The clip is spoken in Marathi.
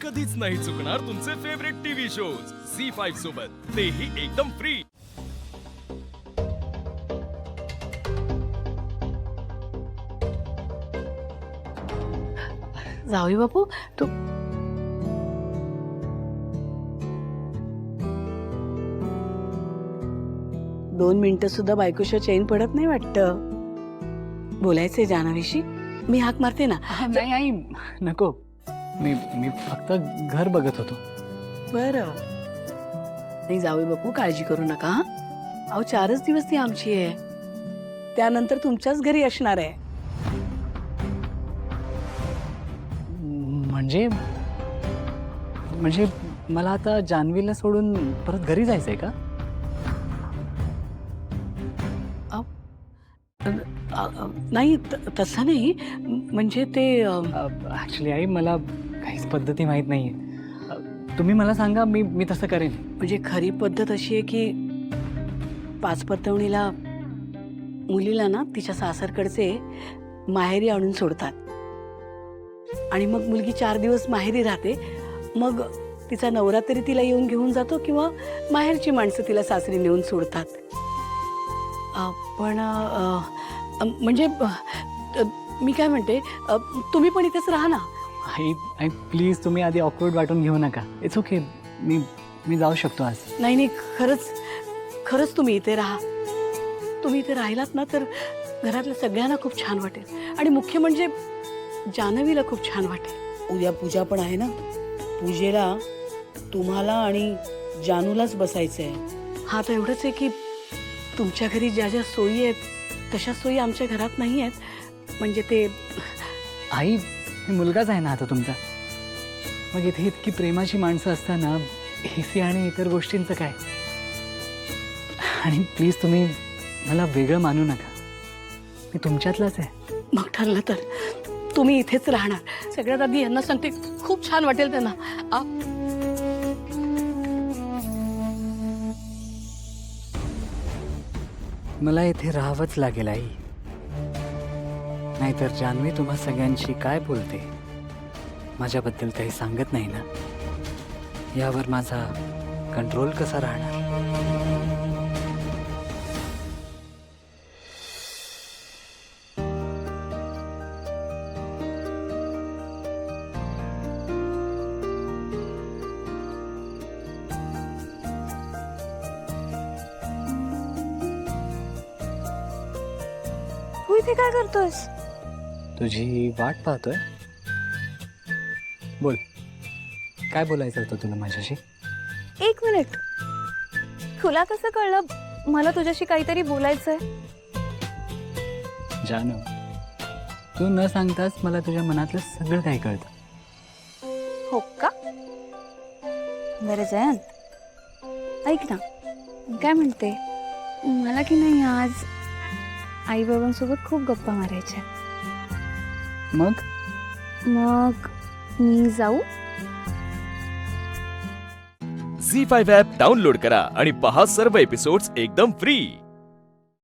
कधीच नाही चुकणार तुमचे फेवरेट टीव्ही शोज झी5 सोबत, तेही एकदम फ्री। जावई बापू तू 2 मिनिटं सुद्धा बायकोशिवाय चैन पडत नाही वाटतं। बोलायचंय जान्हवीशी, मी हाक मारते ना। नाही आई नको, मी मी फक्त घर बघत होतो। बरं नाही जावई बापू, काळजी करू नका हा। अहो 4च दिवस ती आमची आहे, त्यानंतर तुमच्याच घरी असणार आहे। म्हणजे म्हणजे मला आता जान्हवीला सोडून परत घरी जायचंय का? नाही तसं नाही, म्हणजे ते ॲक्च्युली आई मला काहीच पद्धती माहीत नाहीये। तुम्ही मला सांगा, मी तसं करेन। म्हणजे खरी पद्धत अशी आहे की 5 परतवणीला मुलीला ना तिच्या सासरकडचे माहेरी आणून सोडतात आणि मग मुलगी 4 दिवस माहेरी राहते। मग तिचा नवरा तरी तिला येऊन घेऊन जातो किंवा माहेरची माणसं तिला सासरी नेऊन सोडतात। पण म्हणजे मी काय म्हणते, तुम्ही पण इथेच राहा ना। आई प्लीज, तुम्ही आधी ऑकवर्ड वाटून घेऊ नका। इट्स ओके, मी जाऊ शकतो आज। नाही नाही, खरंच तुम्ही इथे राहा। तुम्ही इथे राहिलात ना तर घरातल्या सगळ्यांना खूप छान वाटेल आणि मुख्य म्हणजे जान्हवीला खूप छान वाटेल। उद्या पूजा पण आहे ना, पूजेला तुम्हाला आणि जानूलाच बसायचंय। हा तर एवढंच आहे की तुमच्या घरी ज्या ज्या सोयी आहेत तशा सोयी आमच्या घरात नाही आहेत। म्हणजे ते आई, मी मुलगाच आहे ना आता तुमचा। मग इथे इतकी प्रेमाची माणसं असताना एसी आणि इतर गोष्टींचं काय? आणि प्लीज तुम्ही मला वेगळं मानू नका, मी तुमच्यातलाच आहे। मग ठरलं तर तुम्ही इथेच राहणार। सगळ्यात आधी यांना सांगते, खूप छान वाटेल त्यांना। मला इथे राहावंच लागेल आई, नाहीतर जान्हवी तुम्हा सगळ्यांशी काय बोलते, माझ्याबद्दल काही सांगत नाही ना, यावर माझा कंट्रोल कसा राहणार? तू इथे काय करतोस? तुझी वाट पाहतोय। बोल, काय बोलायचं होतं तुला माझ्याशी? 1 मिनिट, तुला कसं कळलं मला तुझ्याशी काहीतरी बोलायचंय? जानू, तू न सांगताच मला तुझ्या मनातलं सगळं काही कळतं। हो का? बरं जयंत, ऐक ना, मी काय म्हणते, मला की नाही आज आई बाबांसोबत खूप गप्पा मारायच्या। मग मी जाऊ? झी5 ॲप डाउनलोड करा आणि पहा सर्व एपिसोड्स एकदम फ्री।